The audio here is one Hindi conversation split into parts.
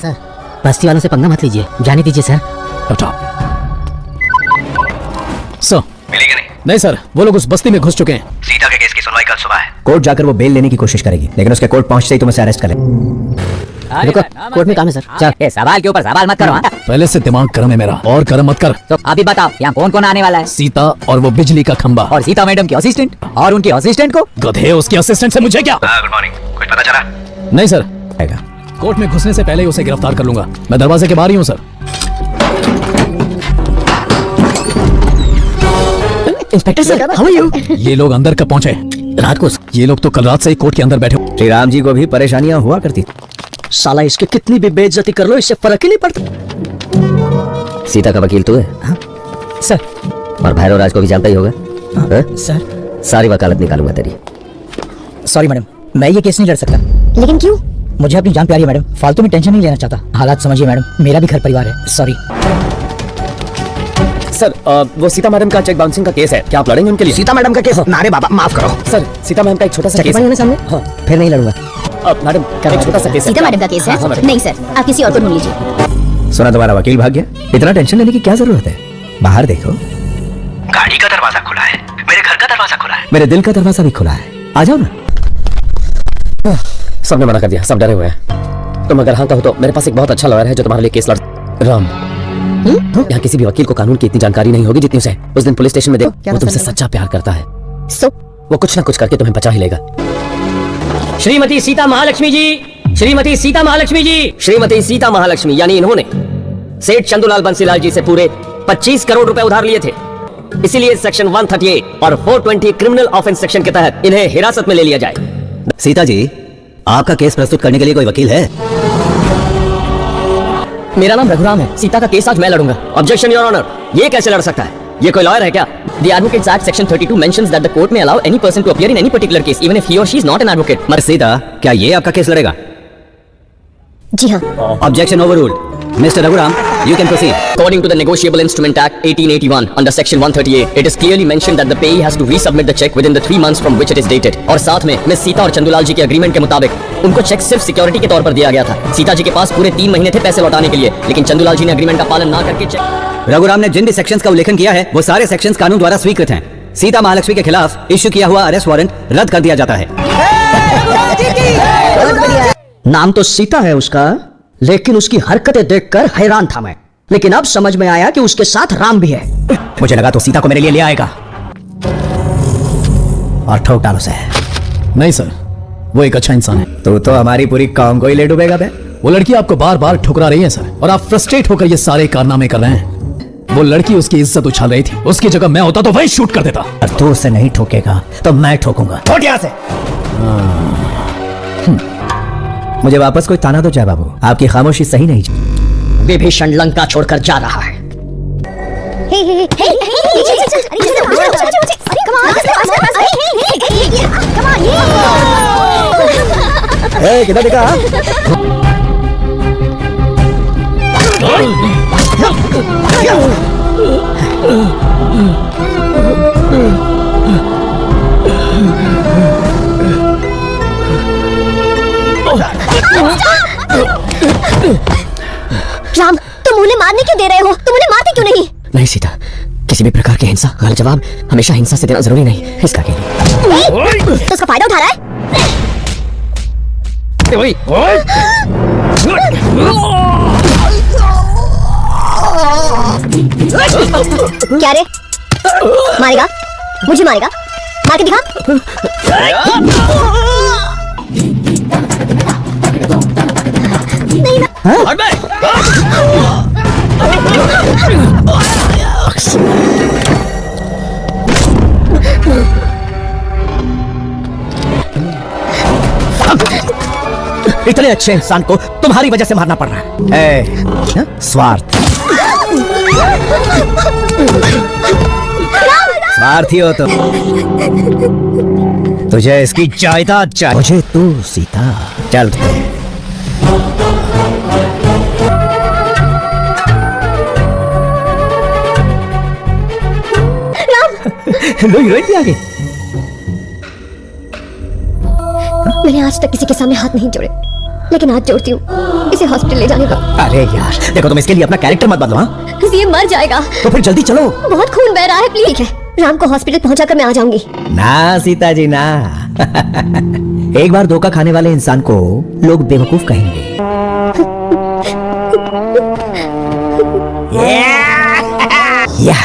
सर बस्ती वालों से पंगा मत लीजिए, जाने दीजिए सर। सर मिलेगी नहीं? नहीं सर, वो लोग उस बस्ती में घुस चुके हैं। सीता के केस की सुनवाई कल सुबह है। कोर्ट जाकर वो बेल लेने की कोशिश करेगी, लेकिन उसके कोर्ट पहुंचते ही तुम उसे अरेस्ट करें। रुको, कोर्ट में काम है सर। चल, सवाल के ऊपर सवाल मत करो। पहले से दिमाग गर्म है मेरा, और गर्म मत कर। तो अभी बताओ यहाँ कौन कौन आने वाला है? सीता और वो बिजली का खंबा। और सीता मैडम की असिस्टेंट और उनकी असिस्टेंट को? गधे, उसके असिस्टेंट से मुझे क्या? Good morning. कुछ पता चला? नहीं सर, कोर्ट में घुसने से पहले ही उसे गिरफ्तार कर लूंगा। मैं दरवाजे के बाहर ही हूँ sir. Inspector sir, how are you? ये लोग अंदर कब पहुंचे? रात को। ये लोग तो कल रात से ही कोर्ट के अंदर बैठे। श्री राम जी को भी परेशानियां हुआ करती। साला इसके कितनी भी बेइज्जती कर लो, इससे फर्क ही नहीं पड़ता। सीता का वकील तू है? हाँ सर। और भैरव राज को भी जानता ही होगा? हाँ सर। सारी वकालत निकालूंगा तेरी। सॉरी मैडम, मैं ये केस नहीं लड़ सकता। लेकिन क्यों? मुझे अपनी जान प्यारी है मैडम, फालतू में टेंशन नहीं लेना चाहता। हालात समझिए मैडम, मेरा भी घर परिवार है। सॉरी सर, वो सीता मैडम का चेक बाउंसिंग का केस है, क्या आप लड़ेंगे उनके लिए? सीता मैडम का केस? नारे बाबा माफ करो सर, सीता मैडम का एक छोटा सा केस है। सामने। हाँ, फिर नहीं लड़ूंगा। मैडम एक छोटा सा केस है। सीता मैडम का केस है? नहीं सर, आप किसी और को ढूंढ लीजिए। सुना तुम्हारा वकील भाग गया, इतना टेंशन लेने की क्या जरूरत है? बाहर देखो, गाड़ी का दरवाजा खुला है, मेरे घर का दरवाजा खुला है, मेरे दिल का दरवाजा भी खुला है। आ जाओ ना। सबने मना कर दिया, सब डरे हुए हैं। तुम अगर हाँ कहो तो मेरे पास एक बहुत अच्छा लॉयर है जो तुम्हारे लिए केस लड़। राम, यहाँ किसी भी वकील को कानून की इतनी जानकारी नहीं होगी जितनी उसे। उस दिन पुलिस स्टेशन में देखो, वो तुमसे सच्चा प्यार करता है। वो कुछ ना कुछ करके तुम्हें बचा ही लेगा। श्रीमती सीता महालक्ष्मी जी, श्रीमती सीता महालक्ष्मी जी। श्रीमती सीता महालक्ष्मी यानी इन्होंने सेठ चंदूलाल बंसीलाल जी से पूरे 25 करोड़ रुपए उधार लिए थे। इसीलिए सेक्शन 138 और 420 क्रिमिनल ऑफेंस सेक्शन के तहत इन्हें हिरासत में ले लिया जाए। सीता जी, आपका केस प्रस्तुत करने के लिए कोई वकील है? मेरा नाम रघुराम है, सीता का केस आज मैं लड़ूंगा। ऑब्जेक्शन योर ऑनर, ये कैसे लड़ सकता है? ये कोई लॉयर है क्या? The Advocates Act Section 32 mentions that the court may allow any person to appear in any particular case, even if he or she is not an advocate. Sita, क्या ये आपका केस लड़ेगा? जी हाँ। Objection overruled. Mister Raghuram, you can proceed. According to the Negotiable Instrument Act 1881 under Section 138, it is clearly mentioned that the payee has to resubmit the check within the 3 months from which it is dated. और साथ में मिस सीता और चंदूलाल जी के एग्रीमेंट के मुताबिक उनको चेक सिर्फ सिक्योरिटी के तौर पर दिया गया था। सीता जी के पास पूरे 3 महीने थे पैसे लौटाने के लिए, लेकिन चंदूलाल जी ने एग्रीमेंट का पालन ना करके चेक। रघुराम ने जिन भी सेक्शंस का उल्लेखन किया है वो सारे सेक्शंस कानून द्वारा स्वीकृत हैं। सीता महालक्ष्मी के खिलाफ इश्यू किया हुआ अरेस्ट वारंट रद्द कर दिया जाता है। नाम तो सीता है उसका, लेकिन उसकी हरकतें देखकर हैरान था मैं। लेकिन अब समझ में आया कि उसके साथ राम भी है। मुझे लगा तो सीता को मेरे लिए ले आएगा और ठोक डालो उसे। नहीं सर, वो एक अच्छा इंसान है। तो हमारी पूरी कौम को ही ले डूबेगा बे। वो लड़की आपको बार बार ठुकरा रही है सर, और आप फ्रस्ट्रेट होकर ये सारे कारनामे कर रहे हैं। वो लड़की उसकी इज्जत उछाल रही थी, उसकी जगह मैं होता तो वही शूट कर देता। और तू उसे नहीं ठोकेगा तो मैं ठोकूंगा। ठोक यहाँ से। मुझे वापस कोई ताना दो जय बाबू, आपकी खामोशी सही नहीं। विभीषण लंका छोड़कर जा रहा है। किधर देखा? राम, तुम उन्हें मारने क्यों दे रहे हो? तुम उन्हें मारते क्यों नहीं? नहीं सीता, किसी भी प्रकार की हिंसा गलत जवाब हमेशा हिंसा से देना जरूरी नहीं, इसका क्या? तो उसका फायदा उठा रहा है? क्या रे? मारेगा? मुझे मारेगा? मार के दिखा। नहीं ना। इतने अच्छे इंसान को तुम्हारी वजह से मारना पड़ रहा है। स्वार्थ। स्वार्थी हो तो तुझे इसकी जायदाद चाहिए। मुझे तू सीता। चल हीरोइन भी आ गई। मैंने आज तक किसी के सामने हाथ नहीं जोड़े, लेकिन आज जोड़ती हूँ। इसे हॉस्पिटल ले जाने दो। अरे यार देखो, तुम इसके लिए अपना कैरेक्टर मत बदलो। हाँ ये मर जाएगा। तो फिर जल्दी चलो। बहुत खून बह रहा है, प्लीज। ठीक है, राम को हॉस्पिटल पहुंचाकर मैं आ जाऊंगी। ना सीता जी ना। एक बार धोखा खाने वाले इंसान को लोग बेवकूफ कहेंगे। या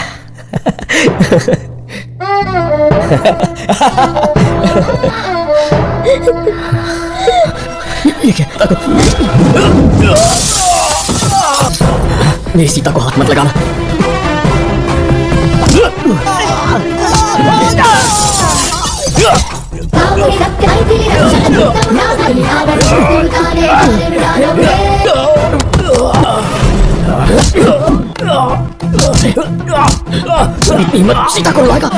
ये क्या? मेरी सीता को हाथ मत लगाना। इतनी हिम्मत सीता को लाएगा?